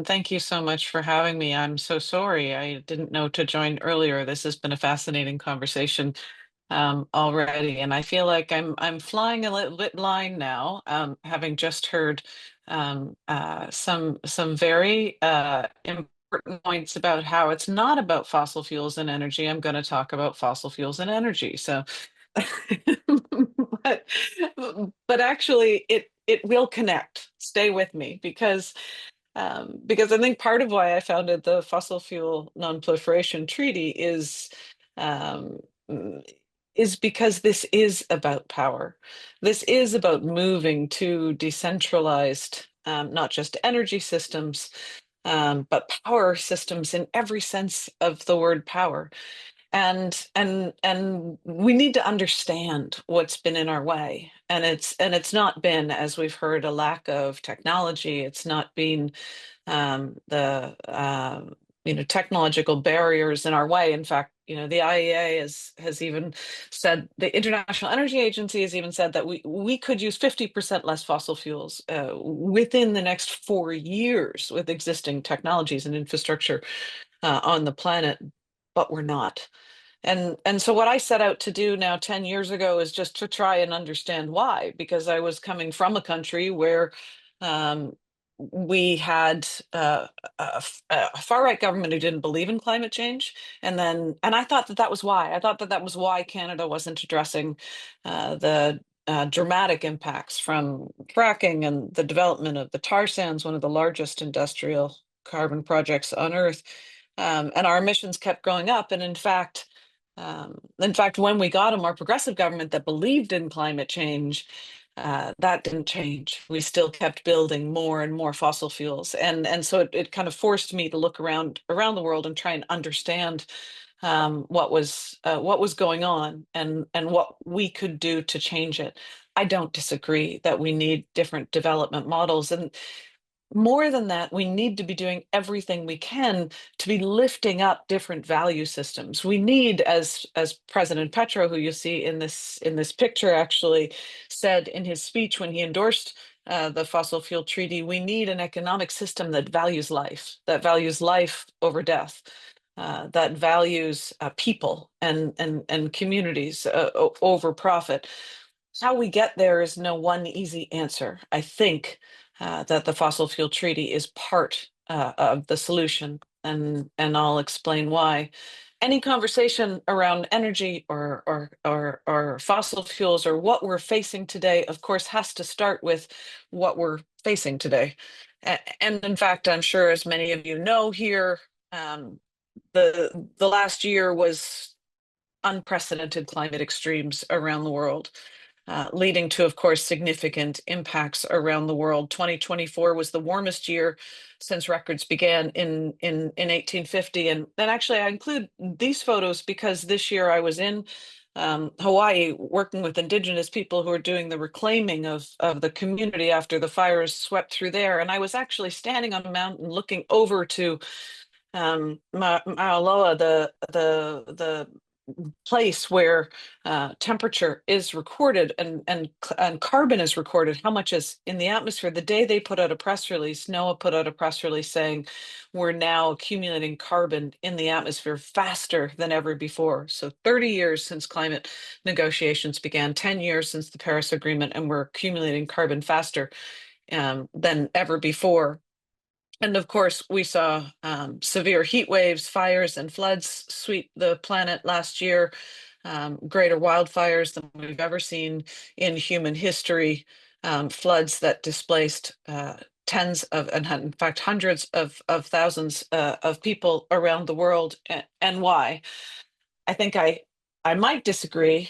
thank you so much for having me. I'm so sorry. I didn't know to join earlier. This has been a fascinating conversation already, and I feel like I'm flying a little bit blind now, having just heard some very important points about how it's not about fossil fuels and energy. I'm going to talk about fossil fuels and energy. So, but but actually, it will connect. Stay with me because I think part of why I founded the Fossil Fuel Non-Proliferation Treaty um, mm, is because this is about power. This is about moving to decentralized, not just energy systems, but power systems in every sense of the word power. And we need to understand what's been in our way, and it's not been, as we've heard, a lack of technology. It's not been the technological barriers in our way. In fact, the IEA has even said, the International Energy Agency has even said that we could use 50% less fossil fuels within the next 4 years with existing technologies and infrastructure on the planet, but we're not. And so what I set out to do now 10 years ago is just to try and understand why, because I was coming from a country where um, we had a far right government who didn't believe in climate change, and I thought that that was why. I thought that that was why Canada wasn't addressing the dramatic impacts from fracking and the development of the tar sands, one of the largest industrial carbon projects on Earth, and our emissions kept going up. And in fact, when we got a more progressive government that believed in climate change, that didn't change. We still kept building more and more fossil fuels, and so it kind of forced me to look around the world and try and understand what was going on and what we could do to change it. I don't disagree that we need different development models, and more than that, we need to be doing everything we can to be lifting up different value systems. We need, as President Petro, who you see in this picture, actually said in his speech when he endorsed the fossil fuel treaty, we need an economic system that values life over death, that values people and communities over profit. How we get there is no one easy answer. I think that the fossil fuel treaty is part of the solution, and I'll explain why. Any conversation around energy or fossil fuels or what we're facing today, of course, has to start with what we're facing today. And in fact, I'm sure, as many of you know here, the last year was unprecedented climate extremes around the world, leading to, of course, significant impacts around the world. 2024 was the warmest year since records began in 1850. And actually, I include these photos because this year I was in Hawaii working with Indigenous people who are doing the reclaiming of the community after the fires swept through there. And I was actually standing on a mountain looking over to Mauna Loa, the place where temperature is recorded and carbon is recorded, how much is in the atmosphere. The day they put out a press release, NOAA put out a press release saying we're now accumulating carbon in the atmosphere faster than ever before. So 30 years since climate negotiations began, 10 years since the Paris Agreement, and we're accumulating carbon faster than ever before. And of course, we saw severe heat waves, fires, and floods sweep the planet last year, greater wildfires than we've ever seen in human history, floods that displaced tens of, and in fact, hundreds of thousands of people around the world. And why? I think I might disagree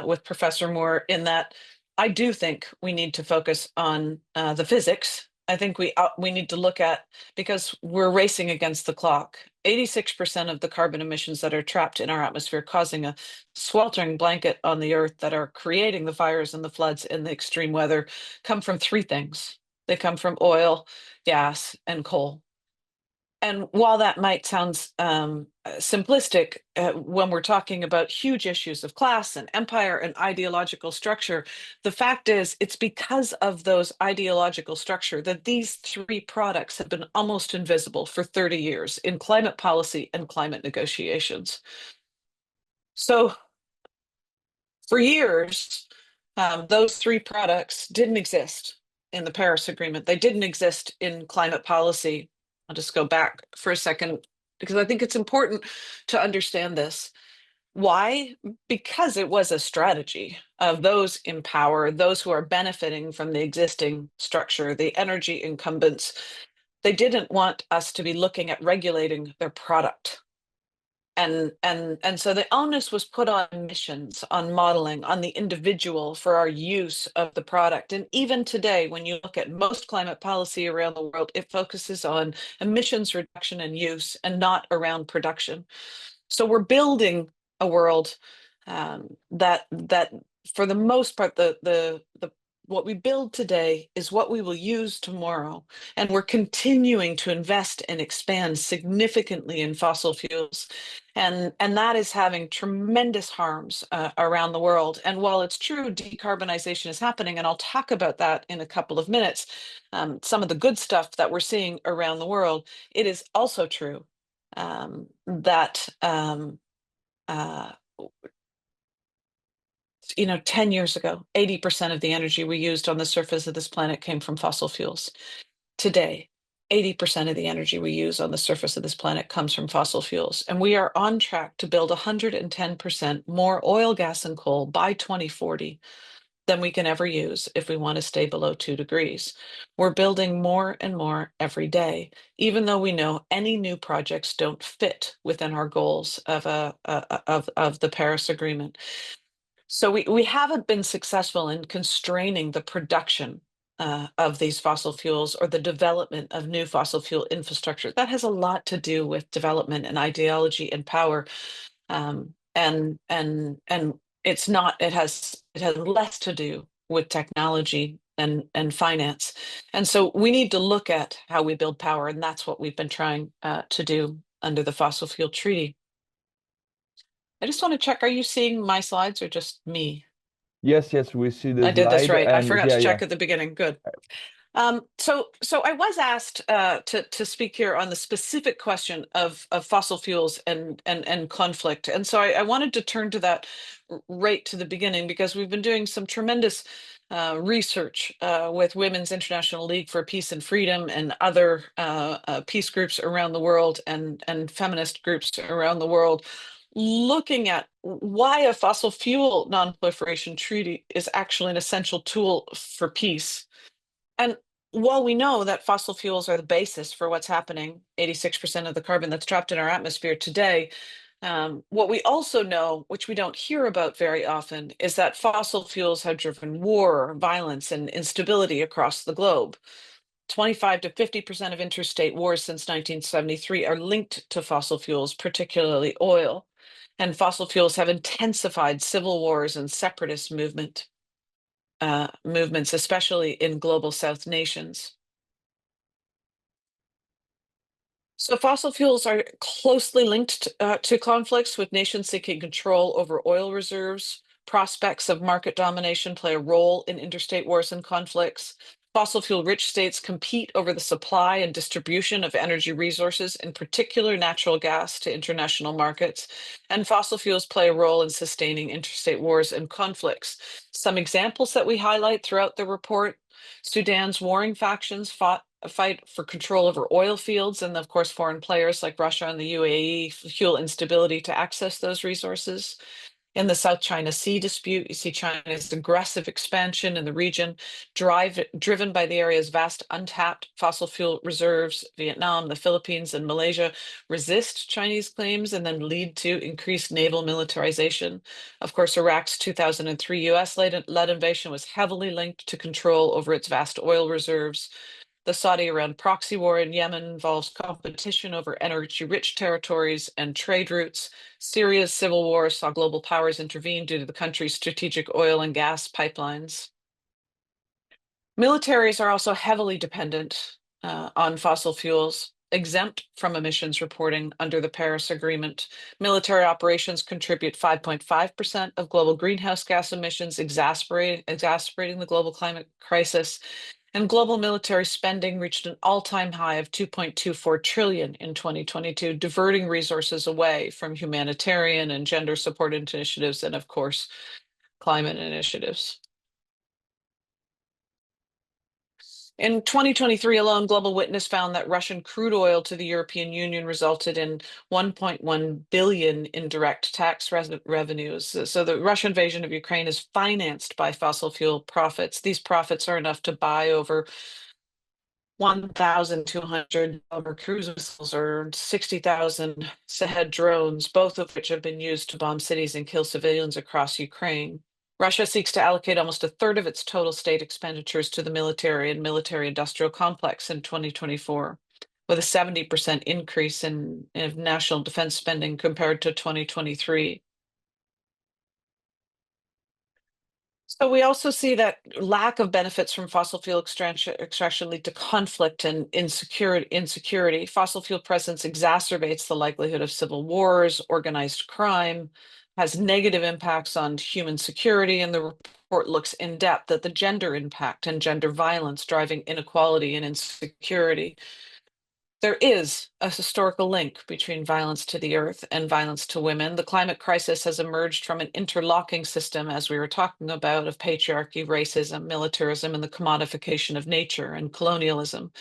with Professor Moore in that I do think we need to focus on the physics. I think we need to look at, because we're racing against the clock. 86% of the carbon emissions that are trapped in our atmosphere, causing a sweltering blanket on the earth, that are creating the fires and the floods and the extreme weather, come from three things. They come from oil, gas, and coal. And while that might sound simplistic, when we're talking about huge issues of class and empire and ideological structure, the fact is it's because of those ideological structure that these three products have been almost invisible for 30 years in climate policy and climate negotiations. So for years, those three products didn't exist in the Paris Agreement. They didn't exist in climate policy. I'll just go back for a second because I think it's important to understand this. Why? Because it was a strategy of those in power, those who are benefiting from the existing structure, the energy incumbents. They didn't want us to be looking at regulating their product. And so the onus was put on emissions, on modeling, on the individual for our use of the product. And even today, when you look at most climate policy around the world, it focuses on emissions reduction and use and not around production. So we're building a world that for the most part, the what we build today is what we will use tomorrow. And we're continuing to invest and expand significantly in fossil fuels. And that is having tremendous harms around the world. And while it's true, decarbonization is happening, and I'll talk about that in a couple of minutes, some of the good stuff that we're seeing around the world, it is also true that uh, 10 years ago, 80% of the energy we used on the surface of this planet came from fossil fuels. Today, 80% of the energy we use on the surface of this planet comes from fossil fuels. And we are on track to build 110% more oil, gas, and coal by 2040 than we can ever use if we want to stay below 2 degrees. We're building more and more every day, even though we know any new projects don't fit within our goals of the Paris Agreement. So we haven't been successful in constraining the production of these fossil fuels or the development of new fossil fuel infrastructure. That has a lot to do with development and ideology and power, and it's not. It has less to do with technology and finance. And so we need to look at how we build power, and that's what we've been trying to do under the Fossil Fuel Treaty. I just want to check, are you seeing my slides or just me? Yes, yes, we see the I did this slide, right. I and forgot yeah, to yeah. check at the beginning. Good. So I was asked to speak here on the specific question of fossil fuels and conflict, and so I wanted to turn to that right to the beginning because we've been doing some tremendous research with Women's International League for Peace and Freedom and other peace groups around the world and feminist groups around the world, looking at why a fossil fuel non-proliferation treaty is actually an essential tool for peace. And while we know that fossil fuels are the basis for what's happening, 86% of the carbon that's trapped in our atmosphere today, what we also know, which we don't hear about very often, is that fossil fuels have driven war, violence, and instability across the globe. 25 to 50% of interstate wars since 1973 are linked to fossil fuels, particularly oil. And fossil fuels have intensified civil wars and separatist movements, especially in global South nations. So fossil fuels are closely linked to conflicts with nations seeking control over oil reserves. Prospects of market domination play a role in interstate wars and conflicts. Fossil fuel rich states compete over the supply and distribution of energy resources, in particular natural gas, to international markets. And fossil fuels play a role in sustaining interstate wars and conflicts. Some examples that we highlight throughout the report: Sudan's warring factions fight for control over oil fields, and of course, foreign players like Russia and the UAE fuel instability to access those resources. In the South China Sea dispute, you see China's aggressive expansion in the region, driven by the area's vast untapped fossil fuel reserves. Vietnam, the Philippines, and Malaysia resist Chinese claims and then lead to increased naval militarization. Of course, Iraq's 2003 US-led invasion was heavily linked to control over its vast oil reserves. The Saudi-Iran proxy war in Yemen involves competition over energy-rich territories and trade routes. Syria's civil war saw global powers intervene due to the country's strategic oil and gas pipelines. Militaries are also heavily dependent on fossil fuels. exempt from emissions reporting under the Paris Agreement. Military operations contribute 5.5% of global greenhouse gas emissions, exacerbating the global climate crisis. And global military spending reached an all-time high of 2.24 trillion in 2022, diverting resources away from humanitarian and gender support initiatives and, of course, climate initiatives. In 2023 alone, Global Witness found that Russian crude oil to the European Union resulted in 1.1 billion in direct tax revenues. So the Russian invasion of Ukraine is financed by fossil fuel profits. These profits are enough to buy over 1,200 cruise missiles or 60,000 Shahed drones, both of which have been used to bomb cities and kill civilians across Ukraine. Russia seeks to allocate almost a third of its total state expenditures to the military and military-industrial complex in 2024, with a 70% increase in national defense spending compared to 2023. So we also see that lack of benefits from fossil fuel extraction lead to conflict and insecurity. Fossil fuel presence exacerbates the likelihood of civil wars, organized crime, has negative impacts on human security, and the report looks in depth at the gender impact and gender violence driving inequality and insecurity. There is a historical link between violence to the earth and violence to women. The climate crisis has emerged from an interlocking system, as we were talking about, of patriarchy, racism, militarism, and the commodification of nature and colonialism.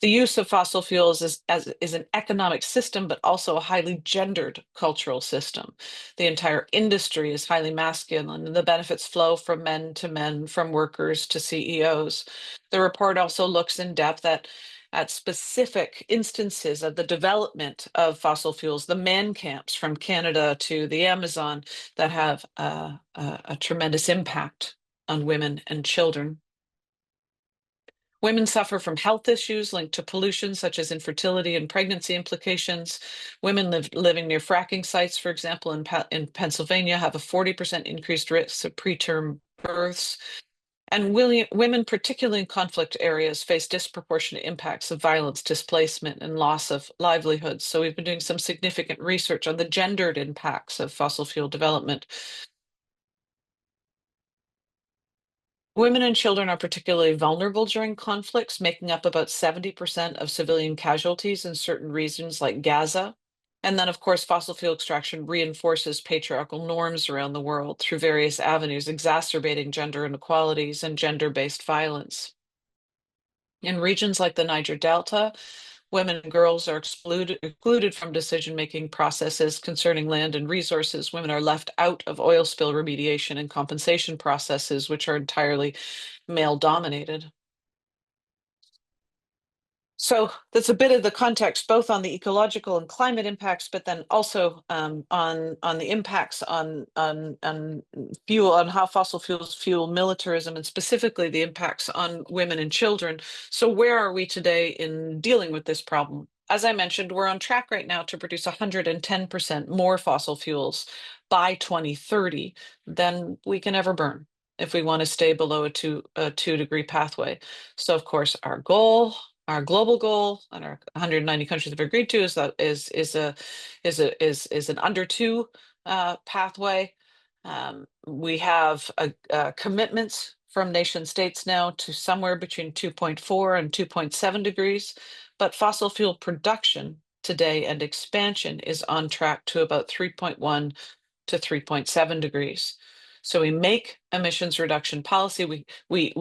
The use of fossil fuels is an economic system, but also a highly gendered cultural system. The entire industry is highly masculine, and the benefits flow from men to men, from workers to CEOs. The report also looks in depth at specific instances of the development of fossil fuels, the man camps from Canada to the Amazon that have a tremendous impact on women and children. Women suffer from health issues linked to pollution, such as infertility and pregnancy implications. Women living near fracking sites, for example, in Pennsylvania, have a 40% increased risk of preterm births. And women, particularly in conflict areas, face disproportionate impacts of violence, displacement, and loss of livelihoods. So we've been doing some significant research on the gendered impacts of fossil fuel development. Women and children are particularly vulnerable during conflicts, making up about 70% of civilian casualties in certain regions like Gaza. And then, of course, fossil fuel extraction reinforces patriarchal norms around the world through various avenues, exacerbating gender inequalities and gender-based violence. In regions like the Niger Delta, women and girls are excluded from decision-making processes concerning land and resources. Women are left out of oil spill remediation and compensation processes, which are entirely male-dominated. So that's a bit of the context, both on the ecological and climate impacts, but then also on the impacts on fuel, on how fossil fuels fuel militarism, and specifically the impacts on women and children. So where are we today in dealing with this problem? As I mentioned, we're on track right now to produce 110% more fossil fuels by 2030 than we can ever burn if we want to stay below a 2-degree pathway. So of course, our global goal, and our 190 countries have agreed to, is an under 2 pathway. We have commitments from nation states now to somewhere between 2.4 and 2.7 degrees, but fossil fuel production today and expansion is on track to about 3.1 to 3.7 degrees. So we make emissions reduction policy. We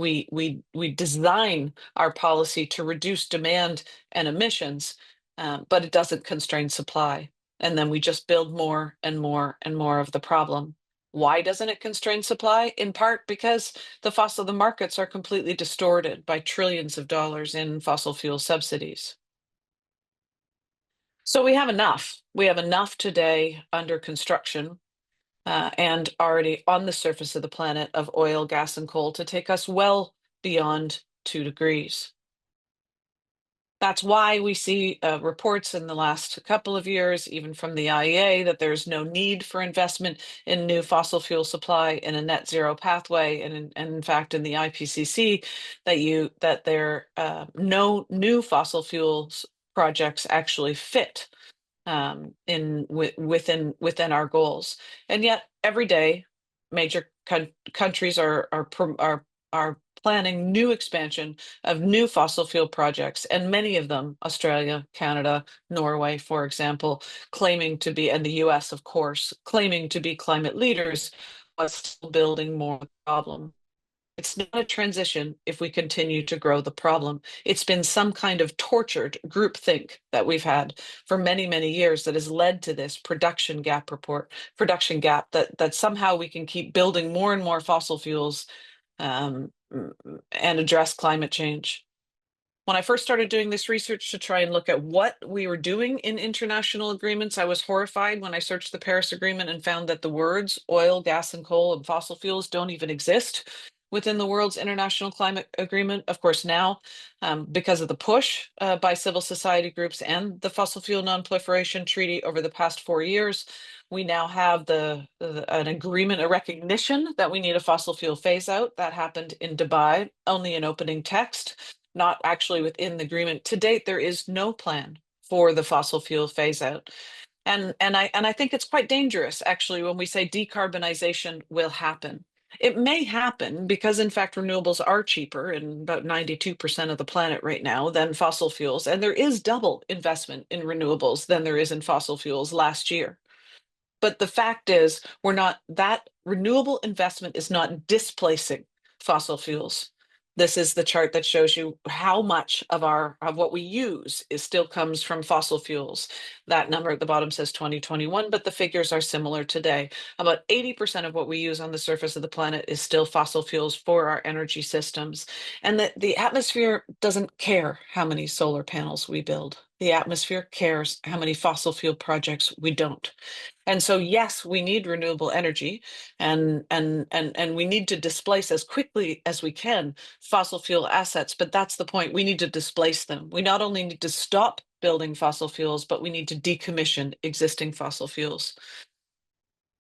design our policy to reduce demand and emissions, but it doesn't constrain supply. And then we just build more and more and more of the problem. Why doesn't it constrain supply? In part because the markets are completely distorted by trillions of dollars in fossil fuel subsidies. So we have enough. We have enough today under construction and already on the surface of the planet of oil, gas, and coal to take us well beyond 2 degrees. That's why we see reports in the last couple of years, even from the IEA, that there's no need for investment in new fossil fuel supply in a net zero pathway, and in fact in the IPCC that there no new fossil fuels projects actually fit within our goals. And yet every day, major countries are planning new expansion of new fossil fuel projects, and many of them, Australia, Canada, Norway, for example, claiming to be, and the US, of course, claiming to be climate leaders, but still building more problem. It's not a transition if we continue to grow the problem. It's been some kind of tortured groupthink that we've had for many, many years that has led to this production gap that somehow we can keep building more and more fossil fuels and address climate change. When I first started doing this research to try and look at what we were doing in international agreements, I was horrified when I searched the Paris Agreement and found that the words oil, gas, and coal and fossil fuels don't even exist within the world's international climate agreement. Of course, now, because of the push by civil society groups and the Fossil Fuel Non-Proliferation Treaty over the past 4 years, we now have an agreement, a recognition that we need a fossil fuel phase out. That happened in Dubai, only in opening text, not actually within the agreement. To date, there is no plan for the fossil fuel phase out. And I think it's quite dangerous, actually, when we say decarbonization will happen. It may happen because, in fact, renewables are cheaper in about 92% of the planet right now than fossil fuels. And there is double investment in renewables than there is in fossil fuels last year. But the fact is, that renewable investment is not displacing fossil fuels. This is the chart that shows you how much of what we use still comes from fossil fuels. That number at the bottom says 2021, but the figures are similar today. About 80% of what we use on the surface of the planet is still fossil fuels for our energy systems. And the atmosphere doesn't care how many solar panels we build. The atmosphere cares how many fossil fuel projects we don't. And so, yes, we need renewable energy, and we need to displace as quickly as we can fossil fuel assets. But that's the point. We need to displace them. We not only need to stop building fossil fuels, but we need to decommission existing fossil fuels.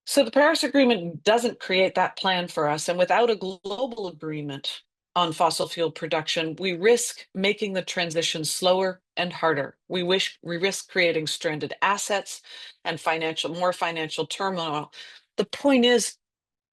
So the Paris Agreement doesn't create that plan for us. And without a global agreement on fossil fuel production, we risk making the transition slower and harder. We risk creating stranded assets and more financial turmoil. The point is,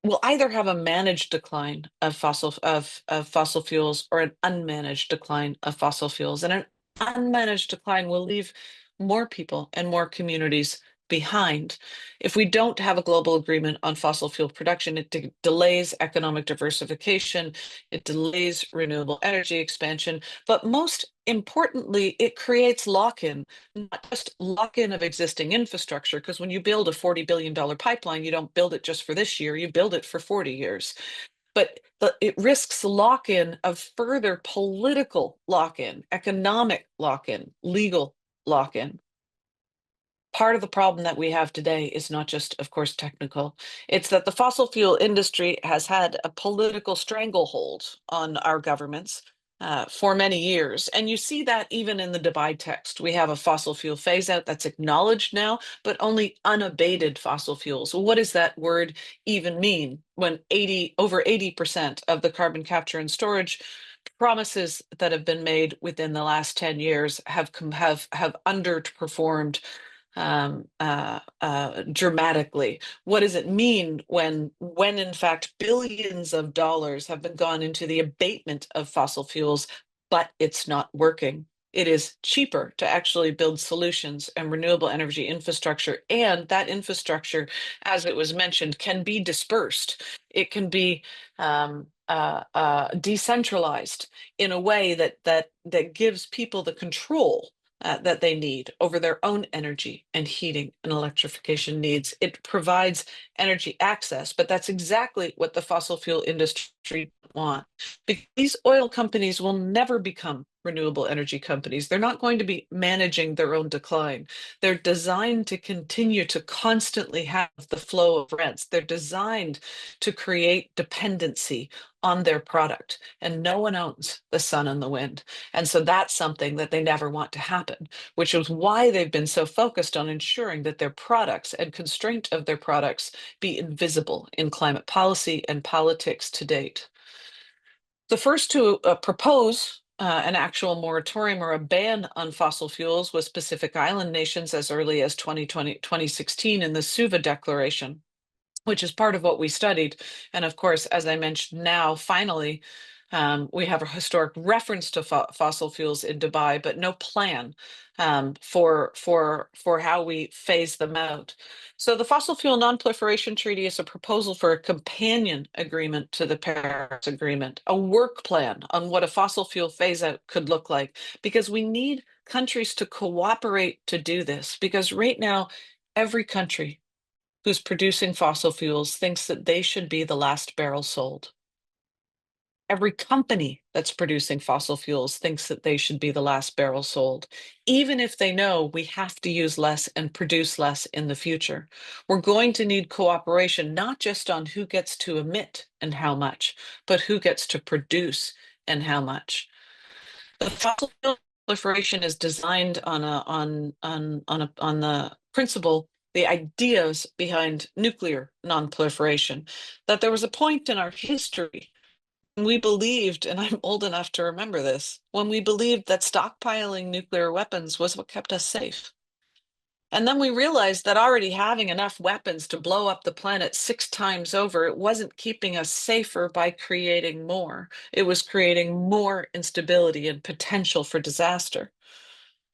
we'll either have a managed decline of fossil fuels or an unmanaged decline of fossil fuels. And an unmanaged decline will leave more people and more communities behind. If we don't have a global agreement on fossil fuel production, it delays economic diversification, it delays renewable energy expansion, but most importantly, it creates lock-in, not just lock-in of existing infrastructure, because when you build a $40 billion pipeline, you don't build it just for this year, you build it for 40 years. But it risks lock-in of further political lock-in, economic lock-in, legal lock-in. Part of the problem that we have today is not just, of course, technical. It's that the fossil fuel industry has had a political stranglehold on our governments for many years. And you see that even in the Dubai text. We have a fossil fuel phase out that's acknowledged now, but only unabated fossil fuels. Well, what does that word even mean when over 80% of the carbon capture and storage promises that have been made within the last 10 years have underperformed dramatically? What does it mean when in fact billions of dollars have been gone into the abatement of fossil fuels, but it's not working? It is cheaper to actually build solutions and renewable energy infrastructure, and that infrastructure, as it was mentioned, can be dispersed. It can be decentralized in a way that gives people the control that they need over their own energy and heating and electrification needs. It provides energy access, but that's exactly what the fossil fuel industry want. Because these oil companies will never become renewable energy companies. They're not going to be managing their own decline. They're designed to continue to constantly have the flow of rents. They're designed to create dependency on their product, and no one owns the sun and the wind. And so that's something that they never want to happen, which is why they've been so focused on ensuring that their products and constraint of their products be invisible in climate policy and politics to date. The first to propose an actual moratorium or a ban on fossil fuels with Pacific Island nations as early as 2016 in the Suva Declaration, which is part of what we studied. And of course, as I mentioned now, finally, we have a historic reference to fossil fuels in Dubai, but no plan for how we phase them out. So the Fossil Fuel Non-Proliferation Treaty is a proposal for a companion agreement to the Paris Agreement, a work plan on what a fossil fuel phase out could look like, because we need countries to cooperate to do this, because right now, every country who's producing fossil fuels thinks that they should be the last barrel sold. Every company that's producing fossil fuels thinks that they should be the last barrel sold, even if they know we have to use less and produce less in the future. We're going to need cooperation, not just on who gets to emit and how much, but who gets to produce and how much. The fossil fuel proliferation is designed on the principle, the ideas behind nuclear non-proliferation, that there was a point in our history when we believed, and I'm old enough to remember this, when we believed that stockpiling nuclear weapons was what kept us safe. And then we realized that already having enough weapons to blow up the planet 6 times over, it wasn't keeping us safer by creating more. It was creating more instability and potential for disaster.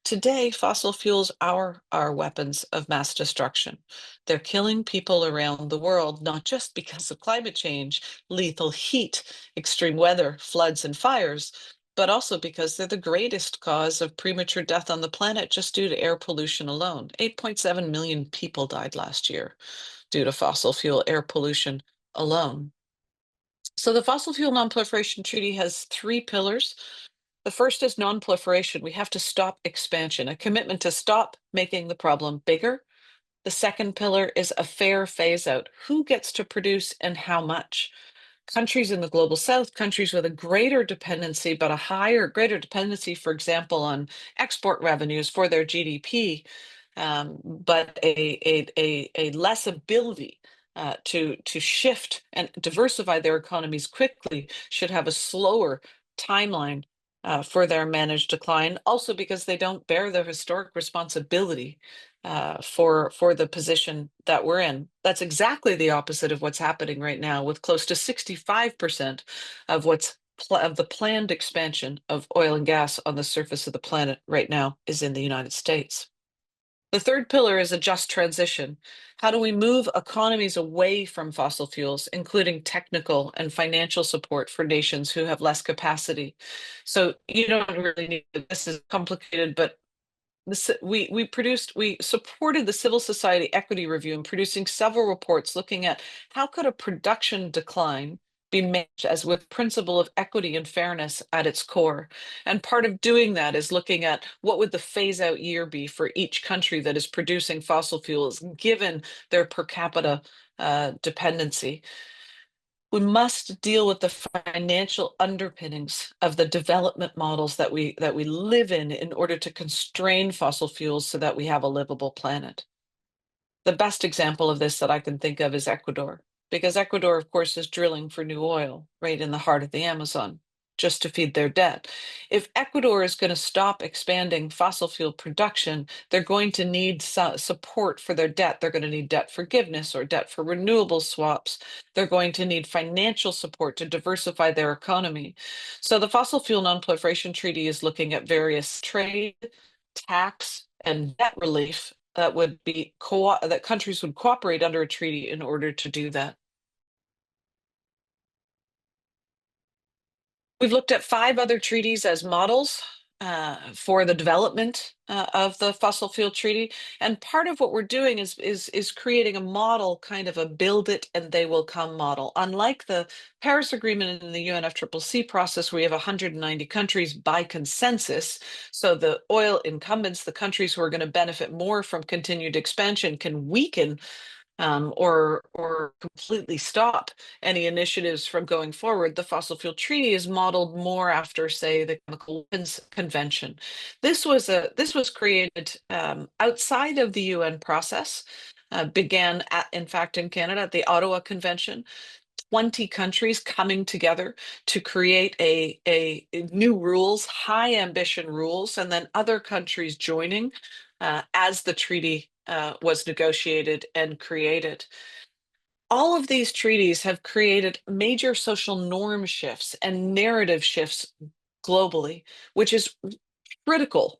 Today, fossil fuels are our weapons of mass destruction. They're killing people around the world, not just because of climate change, lethal heat, extreme weather, floods, and fires, but also because they're the greatest cause of premature death on the planet just due to air pollution alone. 8.7 million people died last year due to fossil fuel air pollution alone. So the Fossil Fuel Non-Proliferation Treaty has 3 pillars. The first is non-proliferation. We have to stop expansion, a commitment to stop making the problem bigger. The second pillar is a fair phase out. Who gets to produce and how much? Countries in the global south, countries with a greater dependency, but greater dependency, for example, on export revenues for their GDP, but a less ability to shift and diversify their economies quickly, should have a slower timeline for their managed decline, also because they don't bear the historic responsibility for the position that we're in. That's exactly the opposite of what's happening right now, with close to 65% of of the planned expansion of oil and gas on the surface of the planet right now is in the United States. The third pillar is a just transition. How do we move economies away from fossil fuels, including technical and financial support for nations who have less capacity? So you don't really need, this is complicated, but we supported the Civil Society Equity Review in producing several reports looking at how could a production decline be managed as with principle of equity and fairness at its core. And part of doing that is looking at what would the phase out year be for each country that is producing fossil fuels, given their per capita dependency. We must deal with the financial underpinnings of the development models that we live in order to constrain fossil fuels so that we have a livable planet. The best example of this that I can think of is Ecuador, because Ecuador, of course, is drilling for new oil right in the heart of the Amazon just to feed their debt. If Ecuador is going to stop expanding fossil fuel production, they're going to need support for their debt. They're going to need debt forgiveness or debt for renewable swaps. They're going to need financial support to diversify their economy. So the Fossil Fuel Non-Proliferation Treaty is looking at various trade, tax, and debt relief that would be that countries would cooperate under a treaty in order to do that. We've looked at 5 other treaties as models for the development of the fossil fuel treaty, and part of what we're doing is creating a model, kind of a build it and they will come model. Unlike the Paris Agreement in the UNFCCC process, where we have 190 countries by consensus, so the oil incumbents, the countries who are going to benefit more from continued expansion, can weaken or completely stop any initiatives from going forward. The Fossil Fuel Treaty is modeled more after, say, the Chemical Weapons Convention. This was created outside of the UN process. Began in fact in Canada at the Ottawa Convention 20 countries coming together to create a new rules, high ambition rules, and then other countries joining as the treaty was negotiated and created. All of these treaties have created major social norm shifts and narrative shifts globally, which is critical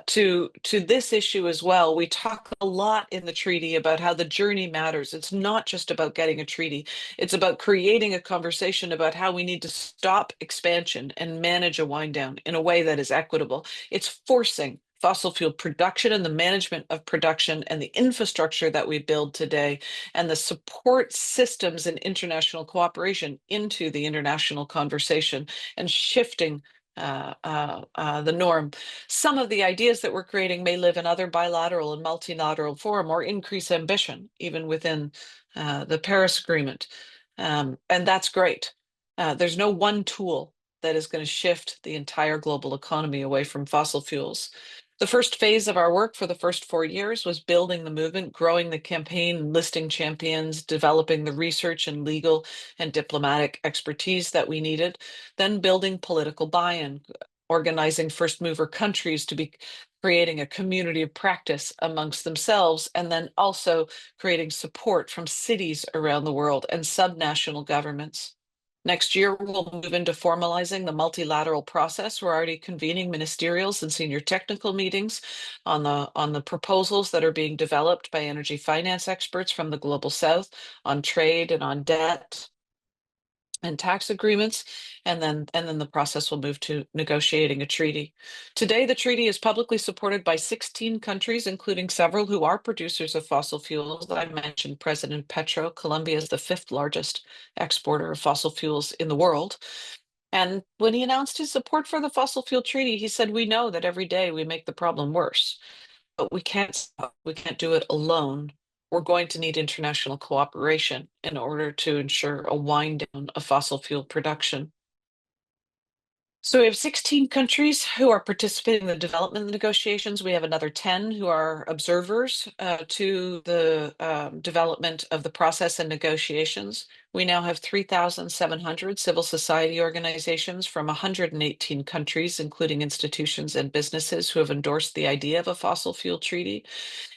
to this issue as well. We talk a lot in the treaty about how the journey matters. It's not just about getting a treaty. It's about creating a conversation about how we need to stop expansion and manage a wind down in a way that is equitable. It's forcing fossil fuel production and the management of production and the infrastructure that we build today and the support systems and international cooperation into the international conversation and shifting the norm. Some of the ideas that we're creating may live in other bilateral and multilateral forum or increase ambition, even within the Paris Agreement. And that's great. There's no one tool that is going to shift the entire global economy away from fossil fuels. The first phase of our work for the first 4 years was building the movement, growing the campaign, listing champions, developing the research and legal and diplomatic expertise that we needed, then building political buy-in, organizing first mover countries to be creating a community of practice amongst themselves, and then also creating support from cities around the world and subnational governments. Next year, we'll move into formalizing the multilateral process. We're already convening ministerials and senior technical meetings on the proposals that are being developed by energy finance experts from the Global South on trade and on debt and tax agreements, and then the process will move to negotiating a treaty. Today, the treaty is publicly supported by 16 countries, including several who are producers of fossil fuels. I mentioned President Petro. Colombia is the 5th largest exporter of fossil fuels in the world. And when he announced his support for the fossil fuel treaty, he said, "We know that every day we make the problem worse, but we can't stop. We can't do it alone. We're going to need international cooperation in order to ensure a wind down of fossil fuel production." So we have 16 countries who are participating in the development negotiations. We have another 10 who are observers to the development of the process and negotiations. We now have 3,700 civil society organizations from 118 countries, including institutions and businesses, who have endorsed the idea of a fossil fuel treaty.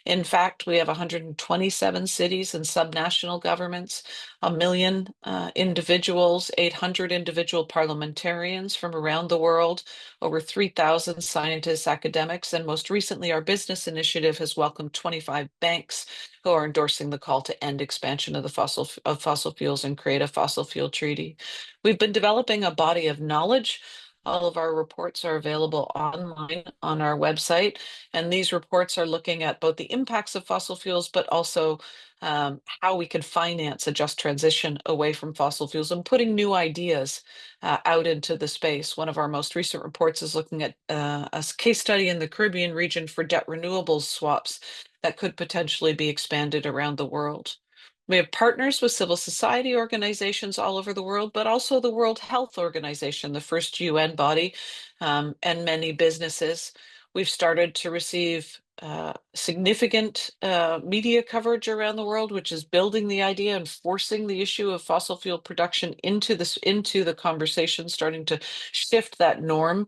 In fact, we have 127 cities and subnational governments, 1 million individuals, 800 individual parliamentarians from around the world, over 3,000 scientists, academics, and most recently, our business initiative has welcomed 25 banks who are endorsing the call to end expansion of fossil fuels and create a fossil fuel treaty. We've been developing a body of knowledge. All of our reports are available online on our website, and these reports are looking at both the impacts of fossil fuels, but also how we can finance a just transition away from fossil fuels and putting new ideas out into the space. One of our most recent reports is looking at a case study in the Caribbean region for debt renewables swaps that could potentially be expanded around the world. We have partners with civil society organizations all over the world, but also the World Health Organization, the first UN body, and many businesses. We've started to receive significant media coverage around the world, which is building the idea and forcing the issue of fossil fuel production into the conversation, starting to shift that norm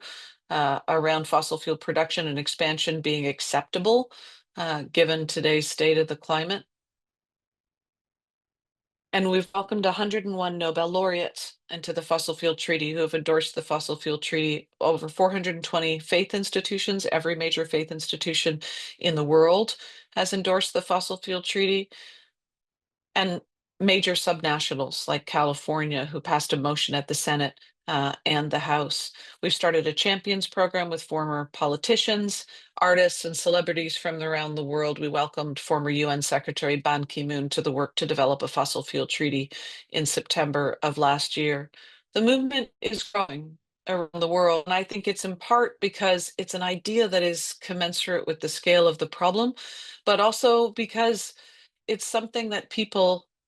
around fossil fuel production and expansion being acceptable, given today's state of the climate. And we've welcomed 101 Nobel laureates into the Fossil Fuel Treaty who have endorsed the Fossil Fuel Treaty. Over 420 faith institutions, every major faith institution in the world has endorsed the Fossil Fuel Treaty. And major subnationals like California, who passed a motion at the Senate and the House. We've started a champions program with former politicians, artists, and celebrities from around the world. We welcomed former UN Secretary Ban Ki-moon to the work to develop a fossil fuel treaty in September of last year. The movement is growing around the world, and I think it's in part because it's an idea that is commensurate with the scale of the problem, but also because it's something that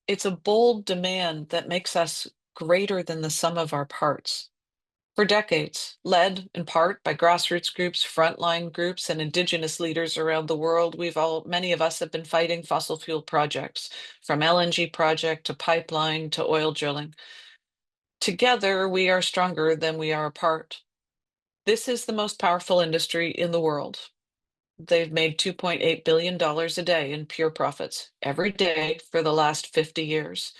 it's a bold demand that makes us greater than the sum of our parts. For decades, led in part by grassroots groups, frontline groups, and Indigenous leaders around the world, many of us have been fighting fossil fuel projects, from LNG project to pipeline to oil drilling. Together, we are stronger than we are apart. This is the most powerful industry in the world. They've made $2.8 billion a day in pure profits every day for the last 50 years.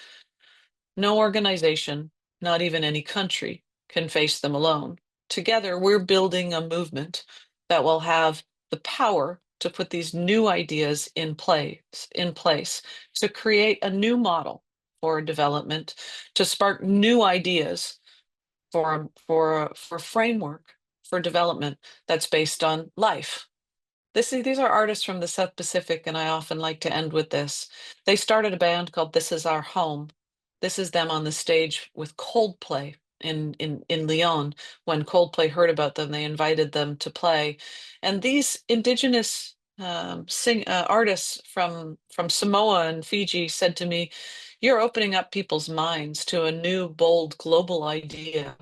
No organization, not even any country, can face them alone. Together, we're building a movement that will have the power to put these new ideas in place, to create a new model for development, to spark new ideas for framework for development that's based on life. These are artists from the South Pacific, and I often like to end with this. They started a band called This Is Our Home. This is them on the stage with Coldplay in Lyon. When Coldplay heard about them, they invited them to play. And these indigenous artists from Samoa and Fiji said to me, "You're opening up people's minds to a new, bold, global idea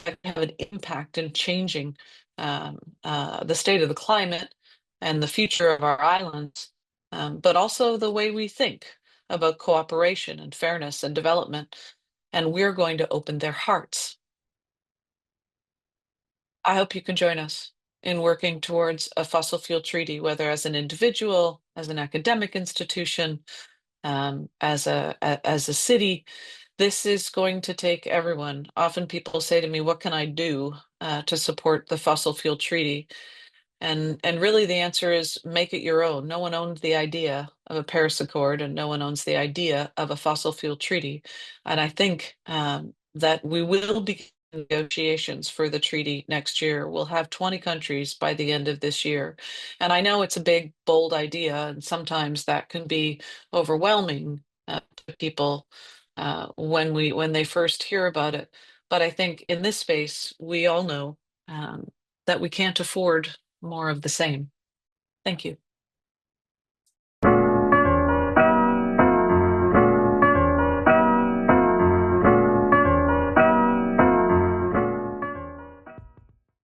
that can have an impact in changing the state of the climate and the future of our islands, but also the way we think about cooperation and fairness and development. And we're going to open their hearts." I hope you can join us in working towards a fossil fuel treaty, whether as an individual, as an academic institution, as a city. This is going to take everyone. Often people say to me, "What can I do to support the fossil fuel treaty?" And really the answer is make it your own. No one owns the idea of a Paris Accord, and no one owns the idea of a fossil fuel treaty. And I think that we will begin negotiations for the treaty next year. We'll have 20 countries by the end of this year. And I know it's a big, bold idea, and sometimes that can be overwhelming to people when they first hear about it. But I think in this space, we all know that we can't afford more of the same. Thank you.